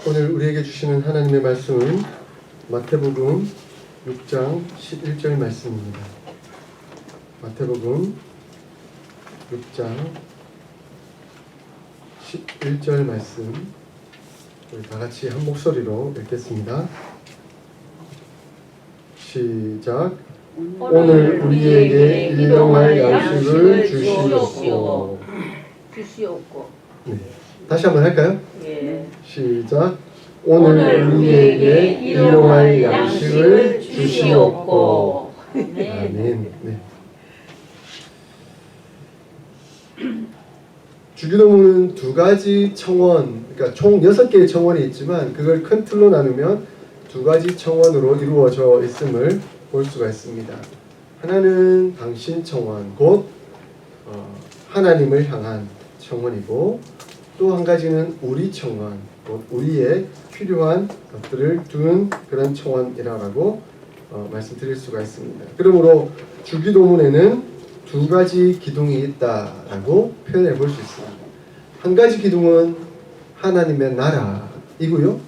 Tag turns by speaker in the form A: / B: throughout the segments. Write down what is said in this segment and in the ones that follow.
A: 오늘 우리에게 주시는 하나님의 말씀은 마태복음 6장 11절 말씀입니다. 마태복음 6장 11절 말씀, 우리 다 같이 한 목소리로 읽겠습니다. 시작. 오늘 우리에게 일용할 양식을 주시옵고. 네. 다시 한번 할까요?
B: 예.
A: 시작. 오늘 우리에게 일용할 양식을 주시옵고. 아멘. 네. 주기도문은 두 가지 청원, 그러니까 총 6개의 청원이 있지만 그걸 큰 틀로 나누면 두 가지 청원으로 이루어져 있음을 볼 수가 있습니다. 하나는 당신 청원, 곧 하나님을 향한 청원이고, 또 한 가지는 우리 청원, 곧 우리의 필요한 것들을 두는 그런 청원이라고 말씀드릴 수가 있습니다. 그러므로 주기도문에는 두 가지 기둥이 있다라고 표현해 볼 수 있습니다. 한 가지 기둥은 하나님의 나라이고요.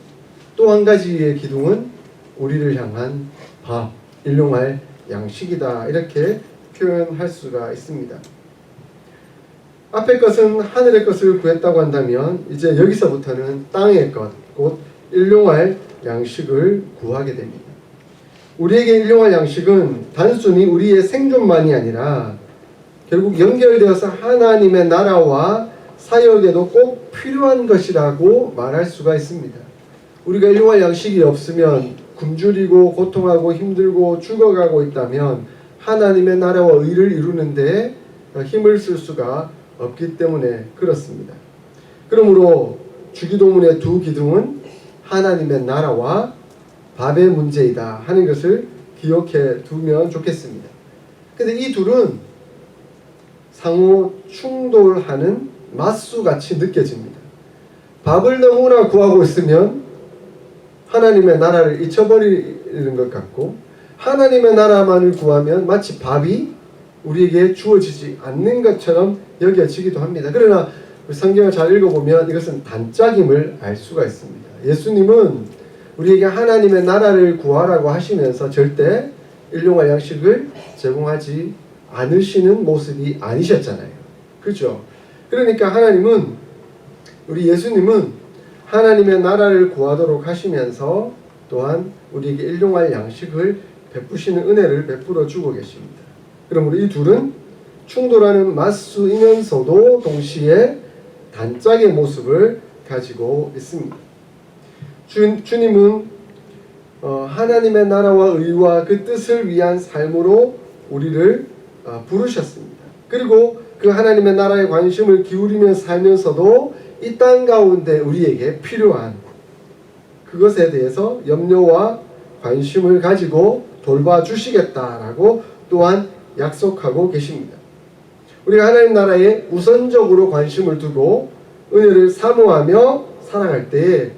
A: 또 한 가지의 기둥은 우리를 향한 밥, 일용할 양식이다, 이렇게 표현할 수가 있습니다. 앞의 것은 하늘의 것을 구했다고 한다면 이제 여기서부터는 땅의 것, 곧 일용할 양식을 구하게 됩니다. 우리에게 일용할 양식은 단순히 우리의 생존만이 아니라 결국 연결되어서 하나님의 나라와 사역에도 꼭 필요한 것이라고 말할 수가 있습니다. 우리가 일용할 양식이 없으면 굶주리고 고통하고 힘들고 죽어가고 있다면 하나님의 나라와 의를 이루는 데 힘을 쓸 수가 없기 때문에 그렇습니다. 그러므로 주기도문의 두 기둥은 하나님의 나라와 밥의 문제이다 하는 것을 기억해 두면 좋겠습니다. 근데 이 둘은 상호 충돌하는 맞수같이 느껴집니다. 밥을 너무나 구하고 있으면 하나님의 나라를 잊혀버리는 것 같고, 하나님의 나라만을 구하면 마치 밥이 우리에게 주어지지 않는 것처럼 여겨지기도 합니다. 그러나 성경을 잘 읽어보면 이것은 단짝임을 알 수가 있습니다. 예수님은 우리에게 하나님의 나라를 구하라고 하시면서 절대 일용할 양식을 제공하지 않으시는 모습이 아니셨잖아요. 그렇죠? 그러니까 우리 예수님은 하나님의 나라를 구하도록 하시면서 또한 우리에게 일용할 양식을 베푸시는 은혜를 베풀어 주고 계십니다. 그러므로 이 둘은 충돌하는 맞수이면서도 동시에 단짝의 모습을 가지고 있습니다. 주님은 하나님의 나라와 의와 그 뜻을 위한 삶으로 우리를 부르셨습니다. 그리고 그 하나님의 나라에 관심을 기울이며 살면서도 이 땅 가운데 우리에게 필요한 그것에 대해서 염려와 관심을 가지고 돌봐주시겠다라고 또한 약속하고 계십니다. 우리가 하나님 나라에 우선적으로 관심을 두고 은혜를 사모하며 살아갈 때에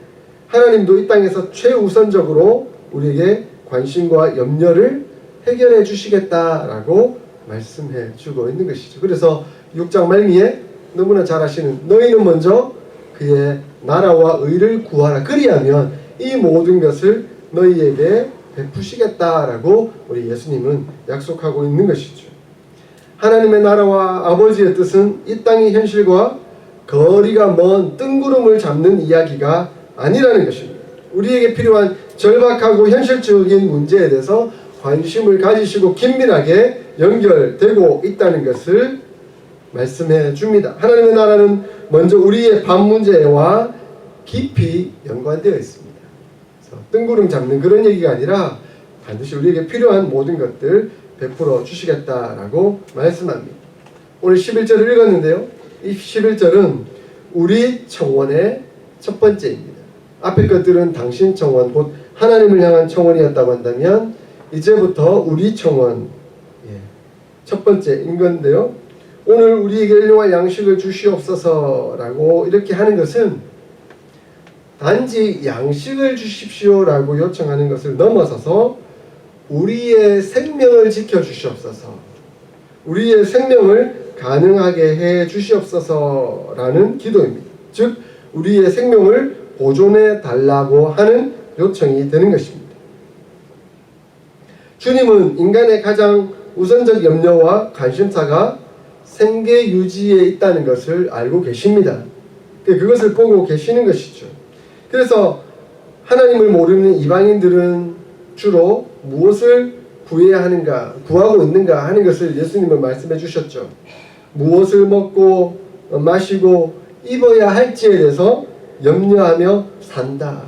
A: 하나님도 이 땅에서 최우선적으로 우리에게 관심과 염려를 해결해 주시겠다라고 말씀해 주고 있는 것이죠. 그래서 6장 말미에 너무나 잘 아시는 너희는 먼저 그의 나라와 의를 구하라, 그리하면 이 모든 것을 너희에게 베푸시겠다라고 우리 예수님은 약속하고 있는 것이죠. 하나님의 나라와 아버지의 뜻은 이 땅의 현실과 거리가 먼 뜬구름을 잡는 이야기가 아니라는 것입니다. 우리에게 필요한 절박하고 현실적인 문제에 대해서 관심을 가지시고 긴밀하게 연결되고 있다는 것을 말씀해 줍니다. 하나님의 나라는 먼저 우리의 밥 문제와 깊이 연관되어 있습니다. 뜬구름 잡는 그런 얘기가 아니라 반드시 우리에게 필요한 모든 것들 베풀어 주시겠다라고 말씀합니다. 오늘 11절을 읽었는데요. 이 11절은 우리 청원의 첫 번째입니다. 앞의 것들은 당신 청원, 곧 하나님을 향한 청원이었다고 한다면 이제부터 우리 청원, 첫 번째인 건데요. 오늘 우리에게 일용할 양식을 주시옵소서라고 이렇게 하는 것은 단지 양식을 주십시오라고 요청하는 것을 넘어서서 우리의 생명을 지켜주시옵소서, 우리의 생명을 가능하게 해 주시옵소서라는 기도입니다. 즉 우리의 생명을 보존해 달라고 하는 요청이 되는 것입니다. 주님은 인간의 가장 우선적 염려와 관심사가 생계 유지에 있다는 것을 알고 계십니다. 그것을 보고 계시는 것이죠. 그래서 하나님을 모르는 이방인들은 주로 무엇을 구해야 하는가, 구하고 있는가 하는 것을 예수님은 말씀해 주셨죠. 무엇을 먹고 마시고 입어야 할지에 대해서 염려하며 산다.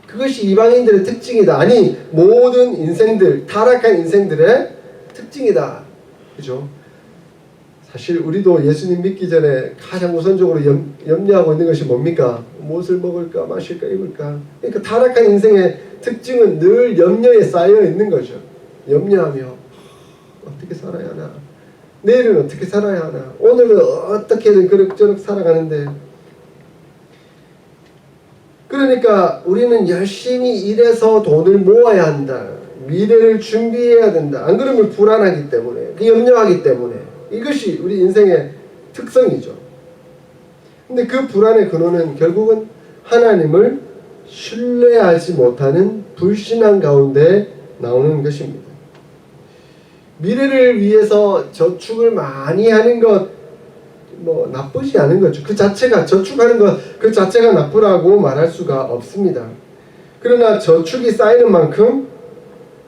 A: 그것이 이방인들의 특징이다. 아니, 모든 인생들, 타락한 인생들의 특징이다. 그죠? 사실 우리도 예수님 믿기 전에 가장 우선적으로 염려하고 있는 것이 뭡니까? 무엇을 먹을까, 마실까, 입을까. 그러니까 타락한 인생의 특징은 늘 염려에 쌓여 있는 거죠. 염려하며 어떻게 살아야 하나, 내일은 어떻게 살아야 하나, 오늘은 어떻게든 그럭저럭 살아가는데, 그러니까 우리는 열심히 일해서 돈을 모아야 한다. 미래를 준비해야 된다. 안 그러면 불안하기 때문에, 염려하기 때문에. 이것이 우리 인생의 특성이죠. 근데 그 불안의 근원은 결국은 하나님을 신뢰하지 못하는 불신앙 가운데 나오는 것입니다. 미래를 위해서 저축을 많이 하는 것 나쁘지 않은 거죠. 그 자체가, 저축하는 것 그 자체가 나쁘라고 말할 수가 없습니다. 그러나 저축이 쌓이는 만큼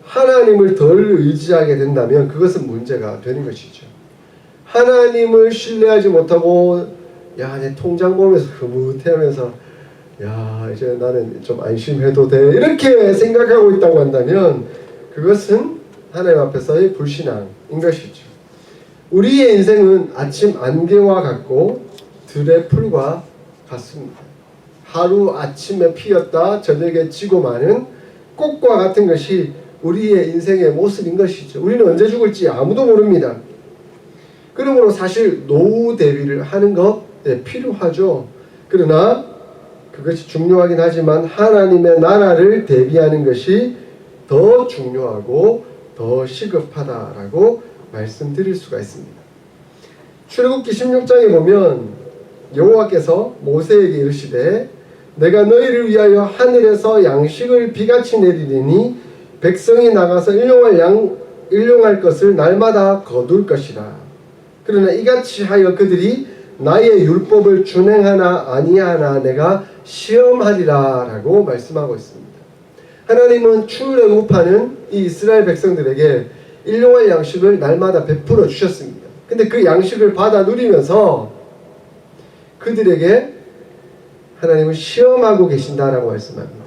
A: 하나님을 덜 의지하게 된다면 그것은 문제가 되는 것이죠. 하나님을 신뢰하지 못하고 내 통장 보면서 흐뭇해하면서 이제 나는 좀 안심해도 돼 이렇게 생각하고 있다고 한다면 그것은 하나님 앞에서의 불신앙인 것이죠. 우리의 인생은 아침 안개와 같고 들의 풀과 같습니다. 하루 아침에 피었다 저녁에 지고 마는 꽃과 같은 것이 우리의 인생의 모습인 것이죠. 우리는 언제 죽을지 아무도 모릅니다. 그러므로 사실 노후 대비를 하는 것 필요하죠. 그러나 그것이 중요하긴 하지만 하나님의 나라를 대비하는 것이 더 중요하고 더 시급하다라고 말씀드릴 수가 있습니다. 출애굽기 16장에 보면 여호와께서 모세에게 이르시되 내가 너희를 위하여 하늘에서 양식을 비같이 내리리니 백성이 나가서 일용할 것을 날마다 거둘 것이라. 그러나 이같이 하여 그들이 나의 율법을 준행하나 아니하나 내가 시험하리라 라고 말씀하고 있습니다. 하나님은 출애굽하는 이 이스라엘 백성들에게 일용할 양식을 날마다 베풀어 주셨습니다. 근데 그 양식을 받아 누리면서 그들에게 하나님은 시험하고 계신다라고 말씀합니다.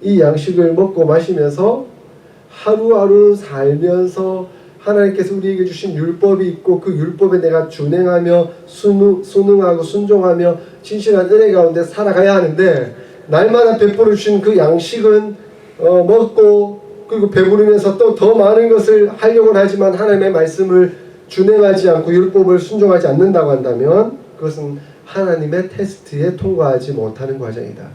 A: 이 양식을 먹고 마시면서 하루하루 살면서 하나님께서 우리에게 주신 율법이 있고 그 율법에 내가 준행하며 순응하고 순종하며 진실한 은혜 가운데 살아가야 하는데 날마다 베풀어 주신 그 양식은 먹고 그리고 배부르면서 또 더 많은 것을 하려고 하지만 하나님의 말씀을 준행하지 않고 율법을 순종하지 않는다고 한다면 그것은 하나님의 테스트에 통과하지 못하는 과정이다.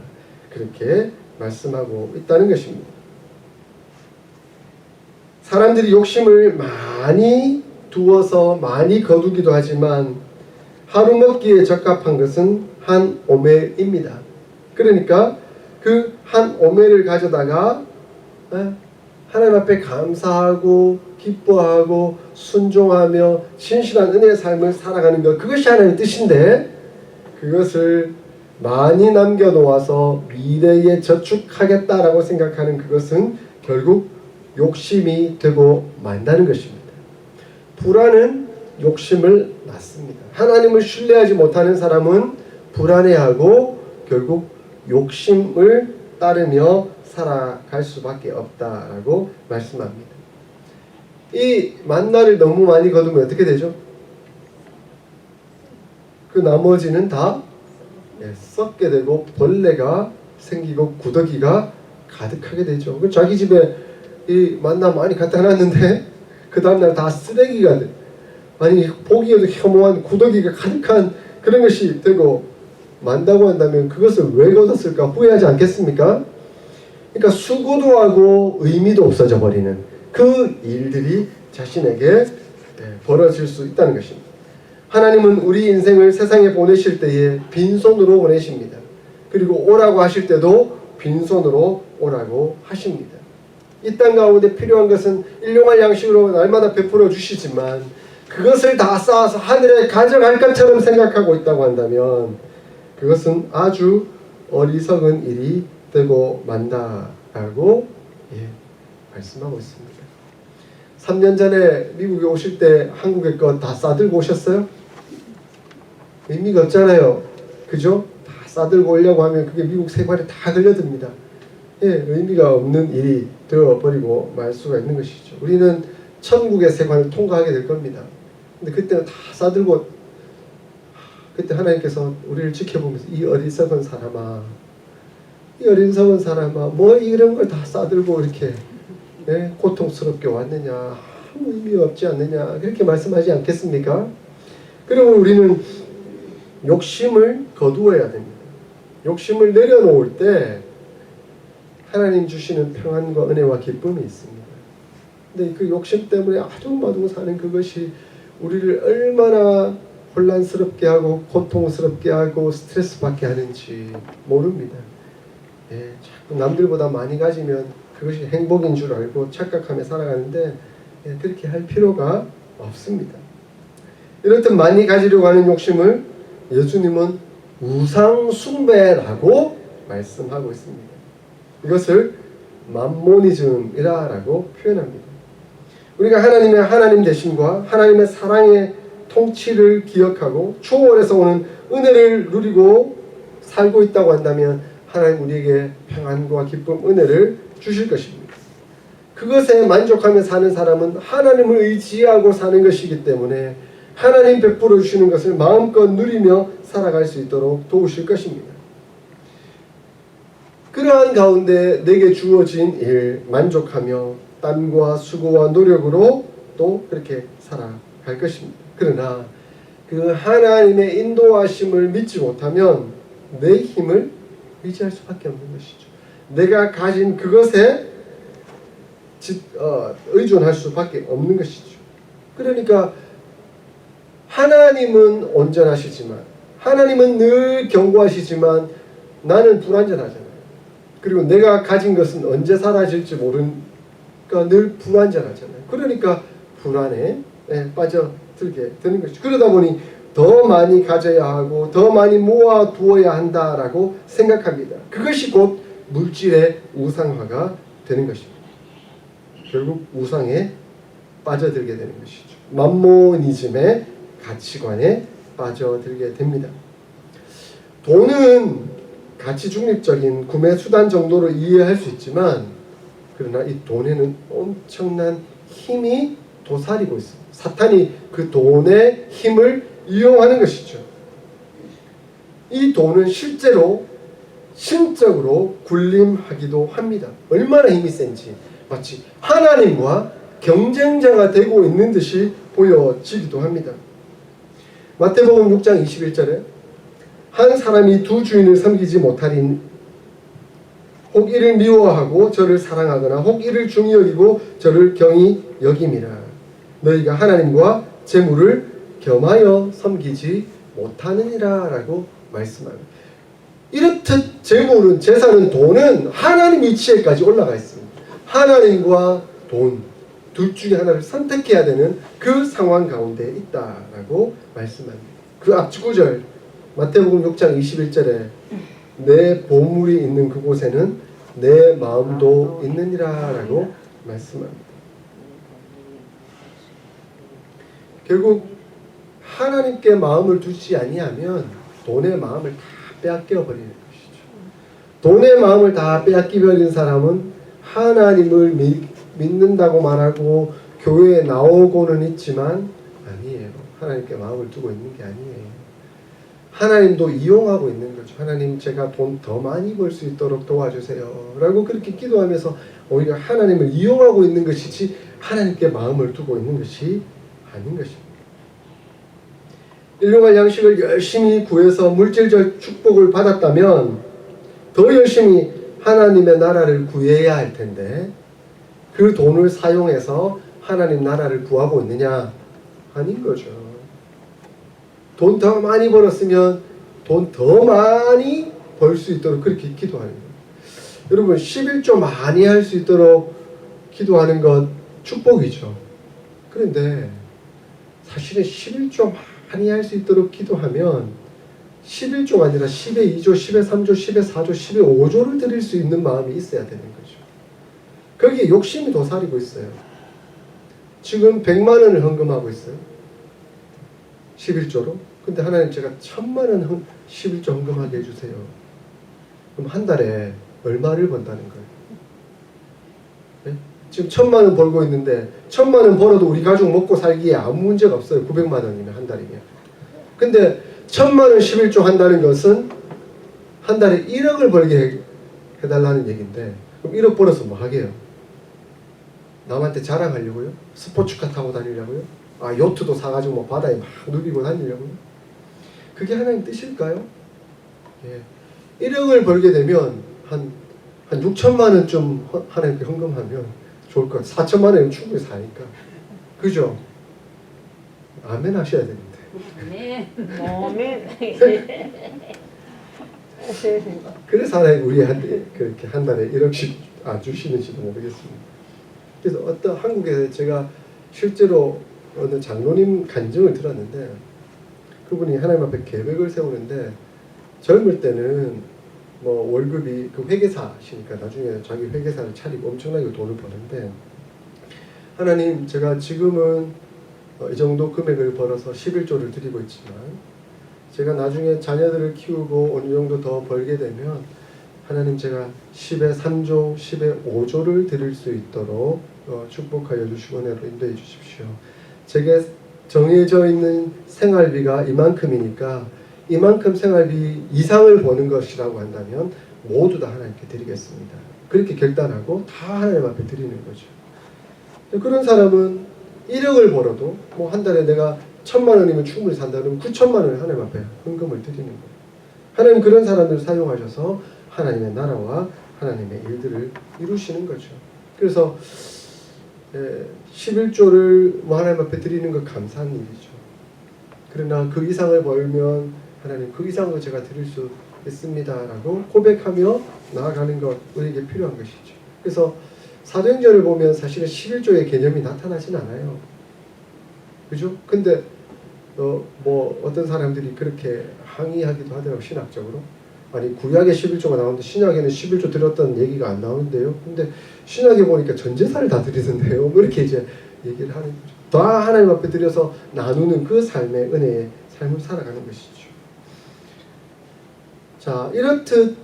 A: 그렇게 말씀하고 있다는 것입니다. 사람들이 욕심을 많이 두어서 많이 거두기도 하지만 하루 먹기에 적합한 것은 한 오멜입니다. 그러니까 그 한 오멜을 가져다가 하나님 앞에 감사하고 기뻐하고 순종하며 신실한 은혜의 삶을 살아가는 것, 그것이 하나님의 뜻인데 그것을 많이 남겨놓아서 미래에 저축하겠다라고 생각하는 그것은 결국 욕심이 되고 만다는 것입니다. 불안은 욕심을 낳습니다. 하나님을 신뢰하지 못하는 사람은 불안해하고 결국 욕심을 따르며 살아갈 수밖에 없다라고 말씀합니다. 이 만나를 너무 많이 거두면 어떻게 되죠? 그 나머지는 다 썩게 되고 벌레가 생기고 구더기가 가득하게 되죠. 자기 집에 이 만나 많이 갖다 놨는데 그 다음날 다 쓰레기가 돼. 아니 보기에도 혐오한 구더기가 가득한 그런 것이 되고 만다고 한다면 그것을 왜 거뒀을까 후회하지 않겠습니까? 그러니까 수고도 하고 의미도 없어져 버리는 그 일들이 자신에게 벌어질 수 있다는 것입니다. 하나님은 우리 인생을 세상에 보내실 때에 빈손으로 보내십니다. 그리고 오라고 하실 때도 빈손으로 오라고 하십니다. 이 땅 가운데 필요한 것은 일용할 양식으로 날마다 베풀어 주시지만 그것을 다 쌓아서 하늘에 가져갈 것처럼 생각하고 있다고 한다면 그것은 아주 어리석은 일이 되고 만다라고 말씀하고 있습니다. 3년 전에 미국에 오실 때 한국의 것 다 싸들고 오셨어요? 의미가 없잖아요. 그죠? 다 싸들고 오려고 하면 그게 미국 세관에 다 걸려듭니다. 의미가 없는 일이 되어버리고 말 수가 있는 것이죠. 우리는 천국의 세관을 통과하게 될 겁니다. 근데 그때는 다 싸들고, 그때 하나님께서 우리를 지켜보면서 이 어리석은 사람아, 이 어리석은 사람아, 뭐 이런 걸 다 싸들고 이렇게 고통스럽게 왔느냐, 아무 의미 없지 않느냐, 그렇게 말씀하지 않겠습니까? 그리고 우리는 욕심을 거두어야 됩니다. 욕심을 내려놓을 때 하나님 주시는 평안과 은혜와 기쁨이 있습니다. 근데 그 욕심 때문에 아둥바둥 사는 그것이 우리를 얼마나 혼란스럽게 하고 고통스럽게 하고 스트레스 받게 하는지 모릅니다. 자꾸 남들보다 많이 가지면 그것이 행복인 줄 알고 착각하며 살아가는데 그렇게 할 필요가 없습니다. 이렇듯 많이 가지려고 하는 욕심을 예수님은 우상 숭배라고 말씀하고 있습니다. 이것을 맘모니즘이라고 표현합니다. 우리가 하나님의 하나님 되심과 하나님의 사랑의 통치를 기억하고 초월해서 오는 은혜를 누리고 살고 있다고 한다면 하나님 우리에게 평안과 기쁨, 은혜를 주실 것입니다. 그것에 만족하며 사는 사람은 하나님을 의지하고 사는 것이기 때문에 하나님 베풀어 주시는 것을 마음껏 누리며 살아갈 수 있도록 도우실 것입니다. 그러한 가운데 내게 주어진 일 만족하며 땀과 수고와 노력으로 또 그렇게 살아갈 것입니다. 그러나 그 하나님의 인도하심을 믿지 못하면 내 힘을 의지할 수밖에 없는 것이죠. 내가 가진 그것에 의존할 수밖에 없는 것이죠. 그러니까 하나님은 온전하시지만 하나님은 늘 견고하시지만 나는 불완전하잖아요. 그리고 내가 가진 것은 언제 사라질지 모르니까 늘 불완전하잖아요. 그러니까 불안에 빠져들게 되는 것이죠. 그러다 보니 더 많이 가져야 하고 더 많이 모아두어야 한다라고 생각합니다. 그것이 곧 물질의 우상화가 되는 것입니다. 결국 우상에 빠져들게 되는 것이죠. 맘모니즘의 가치관에 빠져들게 됩니다. 돈은 가치 중립적인 구매 수단 정도로 이해할 수 있지만 그러나 이 돈에는 엄청난 힘이 도사리고 있습니다. 사탄이 그 돈의 힘을 이용하는 것이죠. 이 돈은 실제로 신적으로 군림하기도 합니다. 얼마나 힘이 센지 마치 하나님과 경쟁자가 되고 있는 듯이 보여지기도 합니다. 마태복음 6장 21절에 한 사람이 두 주인을 섬기지 못하리니 혹 이를 미워하고 저를 사랑하거나 혹 이를 중히 여기고 저를 경히 여김이라. 너희가 하나님과 재물을 겸하여 섬기지 못하느니라 라고 말씀합니다. 이렇듯 재물은, 재산은, 돈은 하나님 위치에까지 올라가 있습니다. 하나님과 돈 둘 중에 하나를 선택해야 되는 그 상황 가운데 있다라고 말씀합니다. 그 앞 구절 마태복음 6장 21절에 내 보물이 있는 그곳에는 내 마음도 있느니라 라고 말씀합니다. 결국 하나님께 마음을 두지 아니하면 돈의 마음을 다 빼앗겨 버리는 것이죠. 돈의 마음을 다 빼앗겨 버린 사람은 하나님을 믿는다고 말하고 교회에 나오고는 있지만 아니에요. 하나님께 마음을 두고 있는 게 아니에요. 하나님도 이용하고 있는 거죠. 하나님 제가 돈 더 많이 벌 수 있도록 도와주세요 라고 그렇게 기도하면서 오히려 하나님을 이용하고 있는 것이지 하나님께 마음을 두고 있는 것이 아닌 것입니다. 일용할 양식을 열심히 구해서 물질적 축복을 받았다면 더 열심히 하나님의 나라를 구해야 할 텐데 그 돈을 사용해서 하나님 나라를 구하고 있느냐? 아닌 거죠. 돈 더 많이 벌었으면 돈 더 많이 벌 수 있도록 그렇게 기도하는 거예요. 여러분 11조 많이 할 수 있도록 기도하는 것 축복이죠. 그런데 사실은 11조 많이 할 수 있도록 기도하면 11조가 아니라 10의 2조, 10의 3조, 10의 4조, 10의 5조를 드릴 수 있는 마음이 있어야 되는 거죠. 거기에 욕심이 도사리고 있어요. 지금 100만 원을 헌금하고 있어요. 11조로. 근데 하나님 제가 1000만 원 11조 헌금하게 해주세요. 그럼 한 달에 얼마를 번다는 거예요? 네? 지금 1000만 원 벌고 있는데 1000만 원 벌어도 우리 가족 먹고 살기에 아무 문제가 없어요. 900만 원이면 한 달이면. 근데 1000만 원 11조 한다는 것은 한 달에 1억을 벌게 해달라는 얘기인데 그럼 1억 벌어서 뭐 하게요? 남한테 자랑하려고요? 스포츠카 타고 다니려고요? 요트도 사가지고 뭐 바다에 막 누비고 다니려고요? 그게 하나님 뜻일까요? 예. 1억을 벌게 되면 한 6천만 원쯤 하나님께 헌금하면 좋을 것 같아요. 4천만 원이면 충분히 사니까. 그죠? 아멘 하셔야 되는데.
B: 네.
A: 그래서 하나님 우리한테 그렇게 한 달에 1억씩 주시는지도 모르겠습니다. 그래서 한국에 제가 실제로 어느 장로님 간증을 들었는데 그분이 하나님 앞에 계획을 세우는데 젊을 때는 뭐 월급이 그 회계사시니까 나중에 자기 회계사를 차리고 엄청나게 돈을 버는데 하나님 제가 지금은 이 정도 금액을 벌어서 11조를 드리고 있지만 제가 나중에 자녀들을 키우고 어느 정도 더 벌게 되면 하나님 제가 10의 3조, 10의 5조를 드릴 수 있도록 축복하여 주시고 은혜로 인도해 주십시오. 제게 정해져 있는 생활비가 이만큼이니까 이만큼 생활비 이상을 버는 것이라고 한다면 모두 다 하나님께 드리겠습니다. 그렇게 결단하고 다 하나님 앞에 드리는 거죠. 그런 사람은 1억을 벌어도 뭐 한 달에 내가 1000만 원이면 충분히 산다 그러면 9천만 원을 하나님 앞에 헌금을 드리는 거예요. 하나님 그런 사람들을 사용하셔서 하나님의 나라와 하나님의 일들을 이루시는 거죠. 그래서 11조를 뭐 하나님 앞에 드리는 것 감사한 일이죠. 그러나 그 이상을 벌면 하나님 그 이상을 제가 드릴 수 있습니다 라고 고백하며 나아가는 것 우리에게 필요한 것이죠. 그래서 사도행전을 보면 사실은 11조의 개념이 나타나진 않아요. 그죠? 근데 뭐 어떤 사람들이 그렇게 항의하기도 하더라고요. 신학적으로. 아니 구약에 11조가 나오는데 신약에는 11조 드렸다는 얘기가 안 나오는데요. 근데 신약에 보니까 전 재산을 다 드리던데요. 뭐 이렇게 이제 얘기를 하는 거죠. 다 하나님 앞에 드려서 나누는 그 삶의 은혜의 삶을 살아가는 것이죠. 자, 이렇듯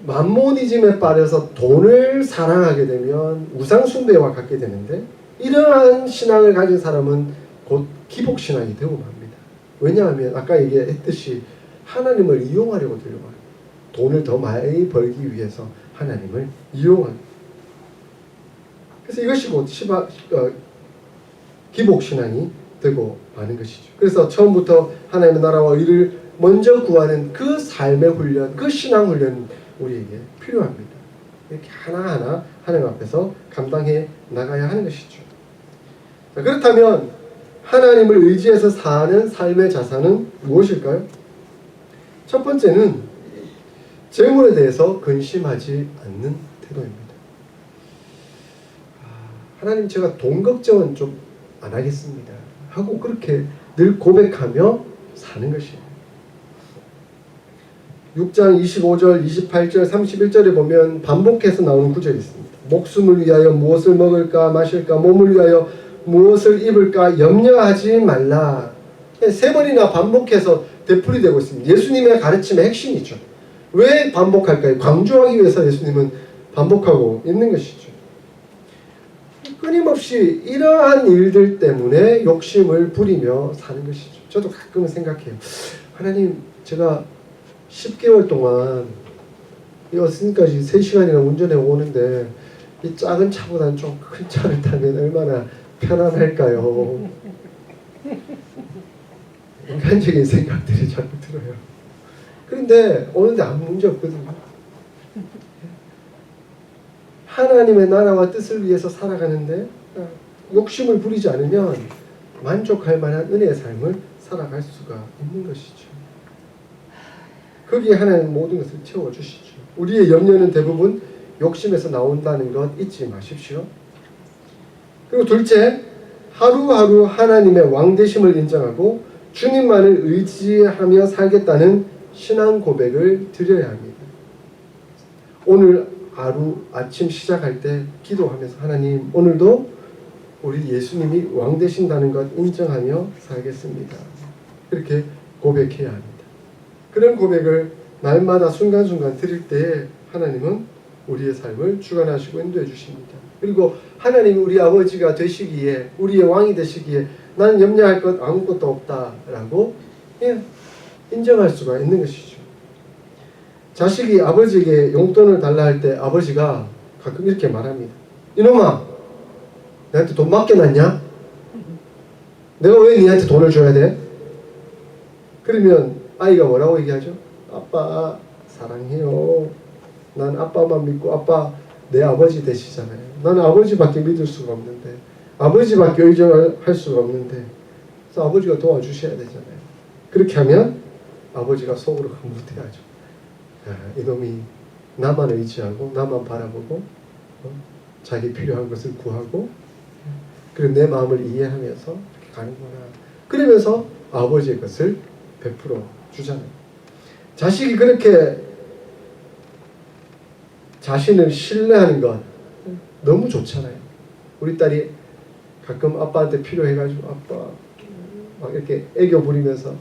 A: 만모니즘에 빠져서 돈을 사랑하게 되면 우상숭배와 같게 되는데 이러한 신앙을 가진 사람은 곧 기복신앙이 되고 맙니다. 왜냐하면 아까 얘기했듯이 하나님을 이용하려고 들려와요. 돈을 더 많이 벌기 위해서 하나님을 이용하는. 그래서 이것이 곧 기복신앙이 되고 마는 것이죠. 그래서 처음부터 하나님의 나라와 의를 먼저 구하는 그 삶의 훈련, 그 신앙 훈련 우리에게 필요합니다. 이렇게 하나하나 하나님 앞에서 감당해 나가야 하는 것이죠. 자, 그렇다면 하나님을 의지해서 사는 삶의 자산은 무엇일까요? 첫 번째는 재물에 대해서 근심하지 않는 태도입니다. 하나님 제가 돈 걱정은 좀 안 하겠습니다 하고 그렇게 늘 고백하며 사는 것이에요. 6장 25절, 28절, 31절에 보면 반복해서 나오는 구절이 있습니다. 목숨을 위하여 무엇을 먹을까 마실까 몸을 위하여 무엇을 입을까 염려하지 말라. 세 번이나 반복해서 되풀이되고 있습니다. 예수님의 가르침의 핵심이죠. 왜 반복할까요? 강조하기 위해서 예수님은 반복하고 있는 것이죠. 끊임없이 이러한 일들 때문에 욕심을 부리며 사는 것이죠. 저도 가끔은 생각해요. 하나님 제가 10개월 동안 이 어스님까지 3시간이나 운전해 오는데 이 작은 차보다는 좀 큰 차를 타면 얼마나 편안할까요? 인간적인 생각들이 자꾸 들어요. 그런데 오는데 아무 문제 없거든요. 하나님의 나라와 뜻을 위해서 살아가는데 욕심을 부리지 않으면 만족할 만한 은혜의 삶을 살아갈 수가 있는 것이죠. 거기에 하나님 모든 것을 채워주시죠. 우리의 염려는 대부분 욕심에서 나온다는 것 잊지 마십시오. 그리고 둘째, 하루하루 하나님의 왕되심을 인정하고 주님만을 의지하며 살겠다는 신앙 고백을 드려야 합니다. 오늘 하루 아침 시작할 때 기도하면서 하나님, 오늘도 우리 예수님이 왕 되신다는 것 인정하며 살겠습니다. 그렇게 고백해야 합니다. 그런 고백을 날마다 순간순간 드릴 때에 하나님은 우리의 삶을 주관하시고 인도해 주십니다. 그리고 하나님이 우리 아버지가 되시기에, 우리의 왕이 되시기에 나는 염려할 것 아무것도 없다라고 인정할 수가 있는 것이죠. 자식이 아버지에게 용돈을 달라 할 때 아버지가 가끔 이렇게 말합니다. 이놈아, 내한테 돈 맡겨놨냐? 내가 왜 니한테 돈을 줘야 돼? 그러면 아이가 뭐라고 얘기하죠? 아빠 사랑해요. 난 아빠만 믿고, 아빠 내 아버지 되시잖아요. 나는 아버지밖에 믿을 수가 없는데, 아버지밖에 의존할 수가 없는데, 그래서 아버지가 도와주셔야 되잖아요. 그렇게 하면 아버지가 속으로 흐뭇해하죠. 이놈이 나만 의지하고 나만 바라보고 자기 필요한 것을 구하고 그리고 내 마음을 이해하면서 이렇게 가는구나. 그러면서 아버지의 것을 베풀어 주잖아요. 자식이 그렇게 자신을 신뢰하는 것 너무 좋잖아요. 우리 딸이 가끔 아빠한테 필요해가지고 아빠 막 이렇게 애교 부리면서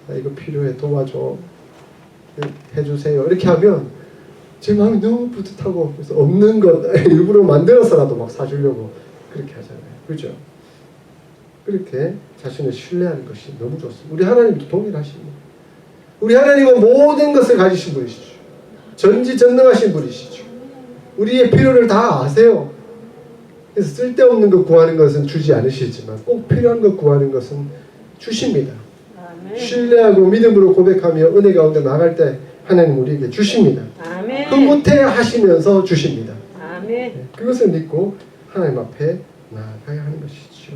A: 나 이거 필요해 도와줘 해주세요 이렇게 하면 제 마음이 너무 뿌듯하고 그래서 없는 것 일부러 만들어서라도 막 사주려고 그렇게 하잖아요. 그렇죠? 그렇게 자신을 신뢰하는 것이 너무 좋습니다. 우리 하나님도 동일하십니다. 우리 하나님은 모든 것을 가지신 분이시죠. 전지전능하신 분이시죠. 우리의 필요를 다 아세요. 그래서 쓸데없는 것 구하는 것은 주지 않으시지만 꼭 필요한 것 구하는 것은 주십니다. 아멘. 신뢰하고 믿음으로 고백하며 은혜 가운데 나갈 때 하나님 우리에게 주십니다. 아멘. 흐뭇해 하시면서 주십니다. 아멘. 그것을 믿고 하나님 앞에 나아가야 하는 것이죠.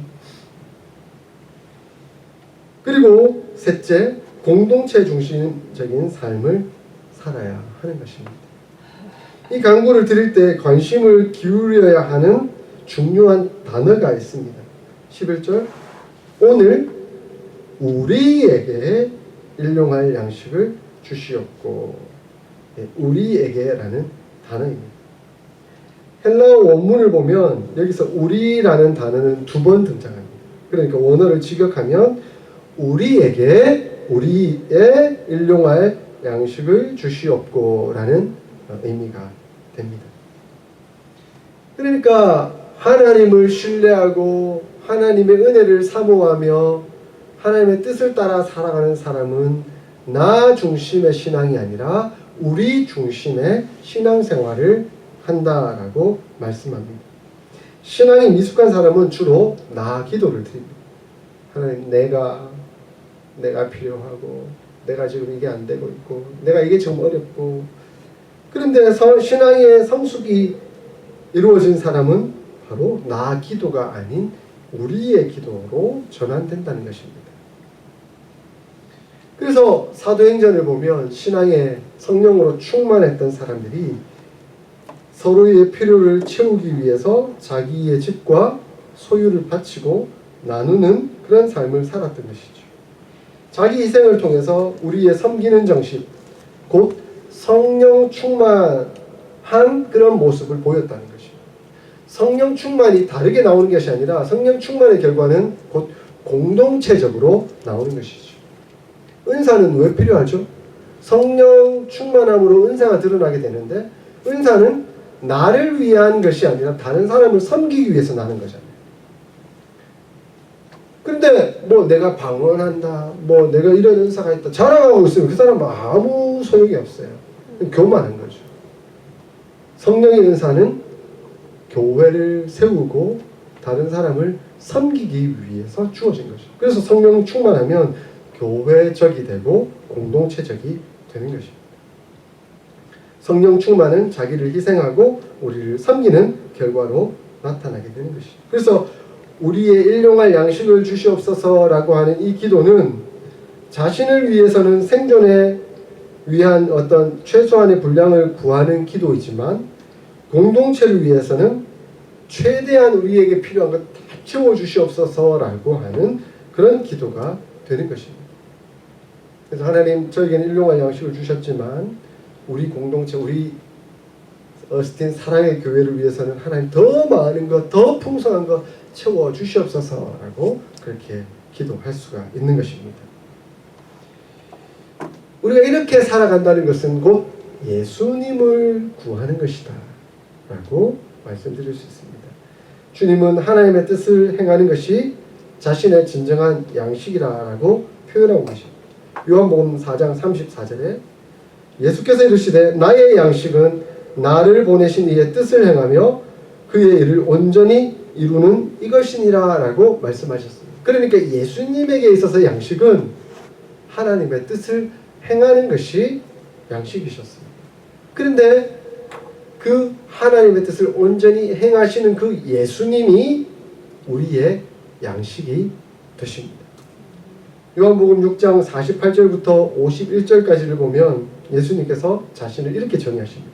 A: 그리고 셋째, 공동체 중심적인 삶을 살아야 하는 것입니다. 이 강구를 드릴 때 관심을 기울여야 하는 중요한 단어가 있습니다. 11절, 오늘 우리에게 일용할 양식을 주시옵고. 우리에게라는 단어입니다. 헬라어 원문을 보면 여기서 우리라는 단어는 2번 등장합니다. 그러니까 원어를 직역하면 우리에게 우리의 일용할 양식을 주시옵고 라는 의미가 됩니다. 그러니까 하나님을 신뢰하고 하나님의 은혜를 사모하며 하나님의 뜻을 따라 살아가는 사람은 나 중심의 신앙이 아니라 우리 중심의 신앙생활을 한다라고 말씀합니다. 신앙이 미숙한 사람은 주로 나 기도를 드립니다. 하나님, 내가 필요하고 내가 지금 이게 안 되고 있고 내가 이게 지금 어렵고. 그런데 신앙의 성숙이 이루어진 사람은 바로 나 기도가 아닌 우리의 기도로 전환된다는 것입니다. 그래서 사도행전을 보면 신앙의 성령으로 충만했던 사람들이 서로의 필요를 채우기 위해서 자기의 집과 소유를 바치고 나누는 그런 삶을 살았던 것이죠. 자기 희생을 통해서 우리의 섬기는 정신, 곧 성령 충만한 그런 모습을 보였다는 것입니다. 성령 충만이 다르게 나오는 것이 아니라 성령 충만의 결과는 곧 공동체적으로 나오는 것이죠. 은사는 왜 필요하죠? 성령 충만함으로 은사가 드러나게 되는데 은사는 나를 위한 것이 아니라 다른 사람을 섬기기 위해서 나는 거잖아요. 근데 뭐 내가 방언한다, 뭐 내가 이런 은사가 있다 자랑하고 있으면 그 사람은 아무 소용이 없어요. 교만한 거죠. 성령의 은사는 교회를 세우고 다른 사람을 섬기기 위해서 주어진 거죠. 그래서 성령 충만하면 교회적이 되고 공동체적이 되는 것입니다. 성령 충만은 자기를 희생하고 우리를 섬기는 결과로 나타나게 되는 것이죠. 그래서 우리의 일용할 양식을 주시옵소서라고 하는 이 기도는 자신을 위해서는 생존에 위한 어떤 최소한의 분량을 구하는 기도이지만 공동체를 위해서는 최대한 우리에게 필요한 것 다 채워주시옵소서라고 하는 그런 기도가 되는 것입니다. 그래서 하나님 저에게는 일용할 양식을 주셨지만 우리 공동체, 우리 어스틴 사랑의 교회를 위해서는 하나님 더 많은 것, 더 풍성한 것 채워주시옵소서라고 그렇게 기도할 수가 있는 것입니다. 우리가 이렇게 살아간다는 것은 곧 예수님을 구하는 것이다 라고 말씀드릴 수 있습니다. 주님은 하나님의 뜻을 행하는 것이 자신의 진정한 양식이라고 표현하고 계십니다. 요한복음 4장 34절에 예수께서 이르시되 나의 양식은 나를 보내신 이의 뜻을 행하며 그의 일을 온전히 이루는 이것이니라 라고 말씀하셨습니다. 그러니까 예수님에게 있어서 양식은 하나님의 뜻을 행하는 것이 양식이셨습니다. 그런데 그 하나님의 뜻을 온전히 행하시는 그 예수님이 우리의 양식이 되십니다. 요한복음 6장 48절부터 51절까지를 보면 예수님께서 자신을 이렇게 정의하십니다.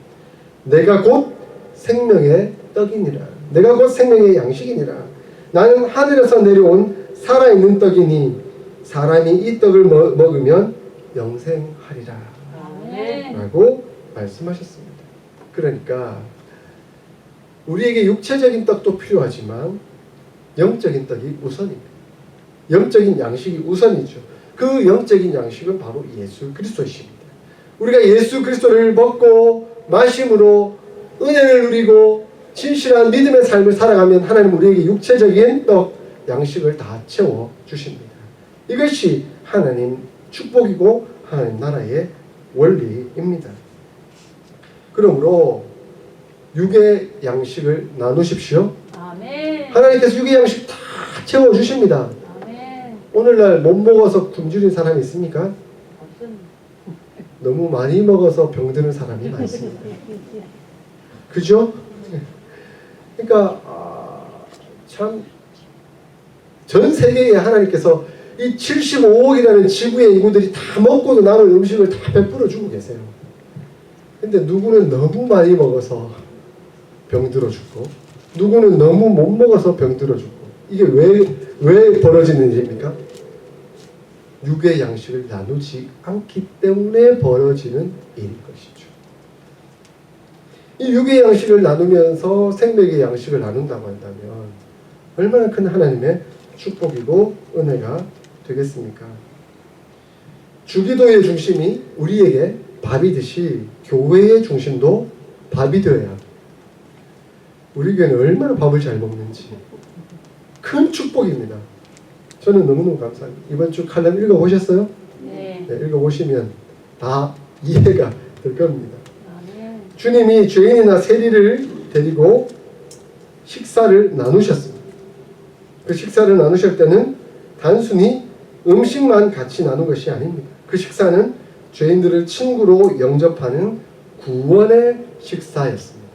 A: 내가 곧 생명의 떡이니라. 내가 곧 생명의 양식이니라. 나는 하늘에서 내려온 살아있는 떡이니 사람이 이 떡을 먹으면 영생하리라. 라고 말씀하셨습니다. 그러니까 우리에게 육체적인 떡도 필요하지만 영적인 떡이 우선입니다. 영적인 양식이 우선이죠. 그 영적인 양식은 바로 예수 그리스도이십니다. 우리가 예수 그리스도를 먹고 마심으로 은혜를 누리고 진실한 믿음의 삶을 살아가면 하나님 우리에게 육체적인 떡, 양식을 다 채워주십니다. 이것이 하나님 축복이고 하나님 나라의 원리입니다. 그러므로 육의 양식을 나누십시오. 아멘. 하나님께서 육의 양식 다 채워주십니다. 아멘. 오늘날 못 먹어서 굶주린 사람이 있습니까? 없습니다. 너무 많이 먹어서 병드는 사람이 많습니다. 그죠? 그러니까 참 전 세계에 하나님께서 이 75억이라는 지구의 인구들이 다 먹고도 남은 음식을 다 베풀어 주고 계세요. 근데 누구는 너무 많이 먹어서 병들어 죽고 누구는 너무 못 먹어서 병들어 죽고 이게 왜 벌어지는 일입니까? 육의 양식을 나누지 않기 때문에 벌어지는 일인 것이죠. 이 육의 양식을 나누면서 생명의 양식을 나눈다고 한다면 얼마나 큰 하나님의 축복이고 은혜가 되겠습니까? 주기도의 중심이 우리에게 밥이듯이 교회의 중심도 밥이 되어야 합니다. 우리 교회는 얼마나 밥을 잘 먹는지 큰 축복입니다. 저는 너무너무 감사합니다. 이번 주 칼럼 읽어보셨어요? 네. 네, 읽어보시면 다 이해가 될 겁니다. 네. 주님이 죄인이나 세리를 데리고 식사를 나누셨습니다. 그 식사를 나누실 때는 단순히 음식만 같이 나눈 것이 아닙니다. 그 식사는 죄인들을 친구로 영접하는 구원의 식사였습니다.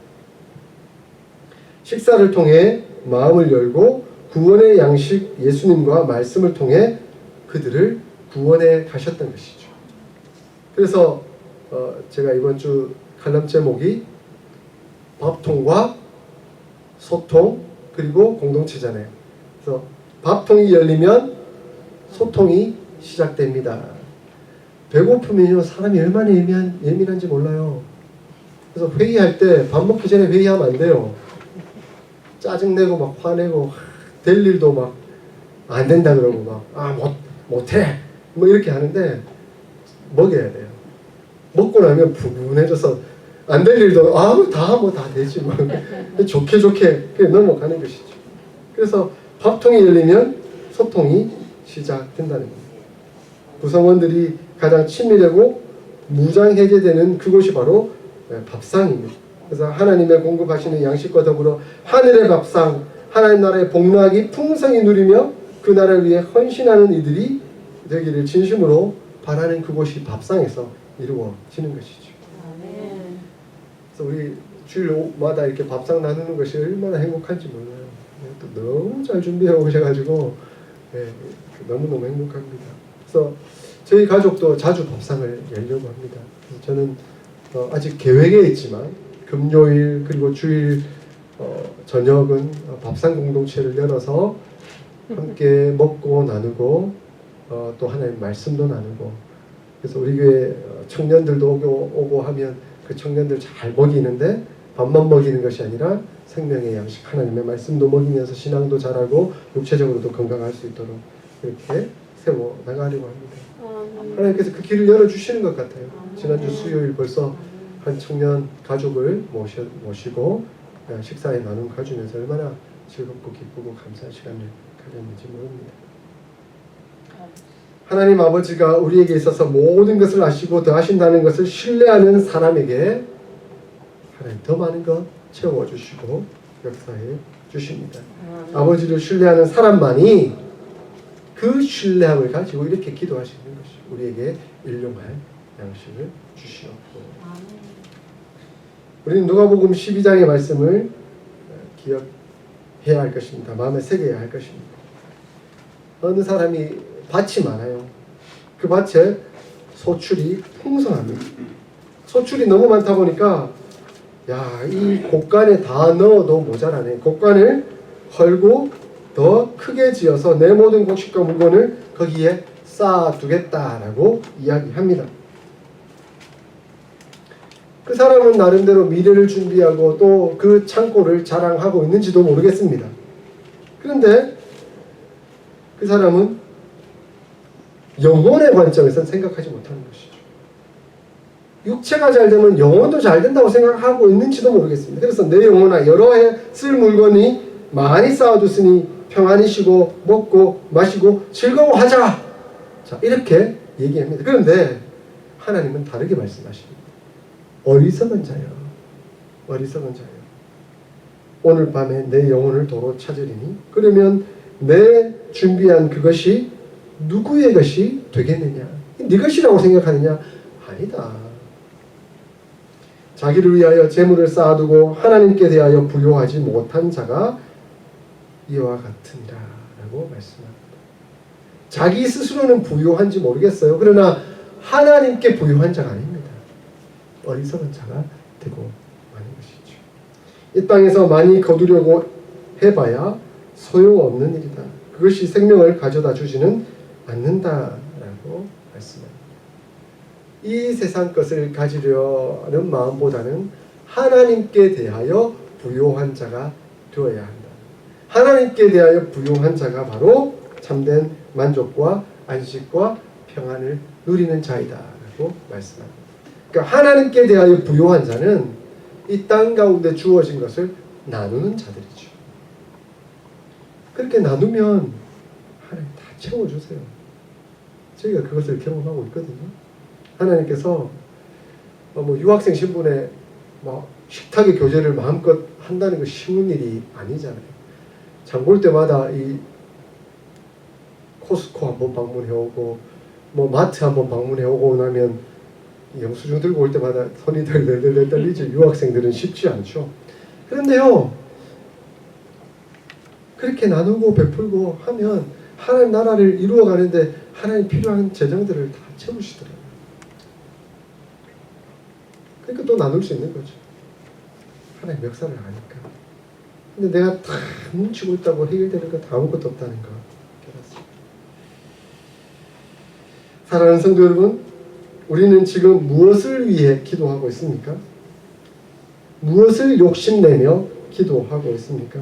A: 식사를 통해 마음을 열고 구원의 양식 예수님과 말씀을 통해 그들을 구원해 가셨던 것이죠. 그래서 제가 이번 주 칼럼 제목이 밥통과 소통 그리고 공동체잖아요. 그래서 밥통이 열리면 소통이 시작됩니다. 배고프면요 사람이 얼마나 예민한지 몰라요. 그래서 회의할 때 밥 먹기 전에 회의하면 안 돼요. 짜증내고 막 화내고 될 일도 막 안 된다 그러고 막 못해 뭐 이렇게 하는데 먹여야 돼요. 먹고 나면 부분해져서 안 될 일도 다 되지 뭐 좋게 넘어가는 것이죠. 그래서 밥통이 열리면 소통이 시작된다는 겁니다. 구성원들이 가장 친밀하고 무장해제되는 그곳이 바로 밥상입니다. 그래서 하나님의 공급하시는 양식과 더불어 하늘의 밥상, 하나님 나라의 복락이 풍성히 누리며 그 나라를 위해 헌신하는 이들이 되기를 진심으로 바라는 그곳이 밥상에서 이루어지는 것이죠. 그래서 우리 주일마다 이렇게 밥상 나누는 것이 얼마나 행복한지 몰라요. 또 너무 잘 준비해 오셔가지고 너무너무 행복합니다. 그래서 저희 가족도 자주 밥상을 열려고 합니다. 저는 아직 계획에 있지만 금요일 그리고 주일 저녁은 밥상 공동체를 열어서 함께 먹고 나누고 또 하나님 말씀도 나누고, 그래서 우리 교회 청년들도 오고 하면 그 청년들 잘 먹이는데 밥만 먹이는 것이 아니라 생명의 양식 하나님의 말씀도 먹이면서 신앙도 잘하고 육체적으로도 건강할 수 있도록 이렇게 세워 나가려고 합니다. 하나님께서 그 길을 열어주시는 것 같아요. 지난주 수요일 벌써 한 청년 가족을 모시고 식사에 나눔 가지면서 얼마나 즐겁고 기쁘고 감사한 시간을 가졌는지 모릅니다. 하나님 아버지가 우리에게 있어서 모든 것을 아시고 더 하신다는 것을 신뢰하는 사람에게 하나님 더 많은 것 채워주시고 역사해 주십니다. 아버지를 신뢰하는 사람만이 그 신뢰함을 가지고 이렇게 기도할 수 있는 것이 우리에게 일용할 양식을 주시옵고, 우리는 누가복음 12장의 말씀을 기억해야 할 것입니다. 마음에 새겨야 할 것입니다. 어느 사람이 밭이 많아요. 그 밭에 소출이 풍성합니다. 소출이 너무 많다 보니까 이 곡간에 다 넣어도 모자라네. 곡간을 헐고 더 크게 지어서 내 모든 곡식과 물건을 거기에 쌓아두겠다라고 이야기합니다. 그 사람은 나름대로 미래를 준비하고 또 그 창고를 자랑하고 있는지도 모르겠습니다. 그런데 그 사람은 영혼의 관점에서 생각하지 못하는 것이죠. 육체가 잘 되면 영혼도 잘 된다고 생각하고 있는지도 모르겠습니다. 그래서 내 영혼아 여러 해 쓸 물건이 많이 쌓아뒀으니 평안히 쉬고 먹고 마시고 즐거워하자. 자, 이렇게 얘기합니다. 그런데 하나님은 다르게 말씀하십니다. 어리석은 자여, 어리석은 자여, 오늘 밤에 내 영혼을 도로 찾으리니 그러면 내 준비한 그것이 누구의 것이 되겠느냐? 네 것이라고 생각하느냐? 아니다. 자기를 위하여 재물을 쌓아두고 하나님께 대하여 부요하지 못한 자가 이와 같으니라 라고 말씀합니다. 자기 스스로는 부요한지 모르겠어요. 그러나 하나님께 부요한 자가 아닙니다. 어리석은 자가 되고 마는 것이죠. 이 땅에서 많이 거두려고 해봐야 소용없는 일이다. 그것이 생명을 가져다 주지는 않는다라고 말씀합니다. 이 세상 것을 가지려는 마음보다는 하나님께 대하여 부요한 자가 되어야 한다. 하나님께 대하여 부요한 자가 바로 참된 만족과 안식과 평안을 누리는 자이다라고 말씀합니다. 그러니까 하나님께 대하여 부요한 자는 이 땅 가운데 주어진 것을 나누는 자들이죠. 그렇게 나누면 하나님 다 채워주세요. 저희가 그것을 경험하고 있거든요. 하나님께서 유학생 신분에 식탁의 교제를 마음껏 한다는 거 쉬운 일이 아니잖아요. 장 볼 때마다 이 코스코 한번 방문해오고 마트 한번 방문해오고 나면 영수증 들고 올 때마다 손이 덜덜덜 떨리죠. 유학생들은 쉽지 않죠. 그런데요, 그렇게 나누고 베풀고 하면 하나님 나라를 이루어가는데 하나님 필요한 재정들을 다 채우시더라고요. 그러니까 또 나눌 수 있는 거죠. 하나님 역사를 아니까. 근데 내가 다 뭉치고 있다고 해결되는 거 아무것도 없다는 거 깨닫습니다. 사랑하는 성도 여러분, 우리는 지금 무엇을 위해 기도하고 있습니까? 무엇을 욕심내며 기도하고 있습니까?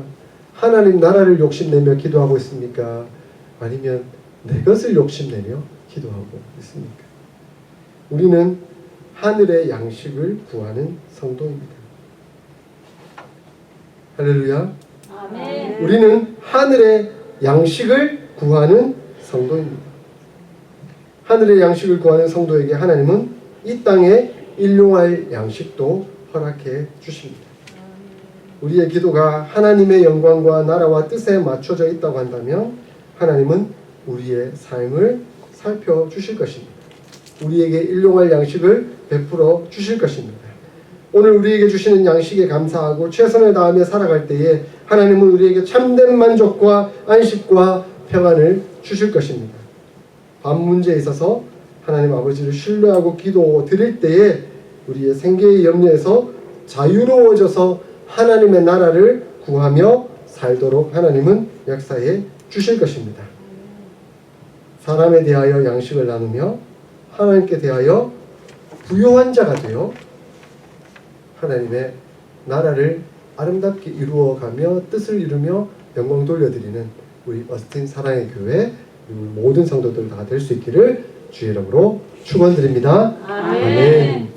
A: 하나님 나라를 욕심내며 기도하고 있습니까? 아니면 내 것을 욕심내며 기도하고 있습니까? 우리는 하늘의 양식을 구하는 성도입니다. 할렐루야.
B: 아멘.
A: 우리는 하늘의 양식을 구하는 성도입니다. 하늘의 양식을 구하는 성도에게 하나님은 이 땅에 일용할 양식도 허락해 주십니다. 우리의 기도가 하나님의 영광과 나라와 뜻에 맞춰져 있다고 한다면 하나님은 우리의 삶을 살펴주실 것입니다. 우리에게 일용할 양식을 베풀어 주실 것입니다. 오늘 우리에게 주시는 양식에 감사하고 최선을 다하며 살아갈 때에 하나님은 우리에게 참된 만족과 안식과 평안을 주실 것입니다. 밥 문제에 있어서 하나님 아버지를 신뢰하고 기도 드릴 때에 우리의 생계의 염려에서 자유로워져서 하나님의 나라를 구하며 살도록 하나님은 역사해 주실 것입니다. 사람에 대하여 양식을 나누며 하나님께 대하여 부요한 자가 되어 하나님의 나라를 아름답게 이루어가며 뜻을 이루며 영광 돌려드리는 우리 어스틴 사랑의 교회 모든 성도들 다 될 수 있기를 주의 이름으로 축원드립니다.
B: 아멘.
A: 아멘.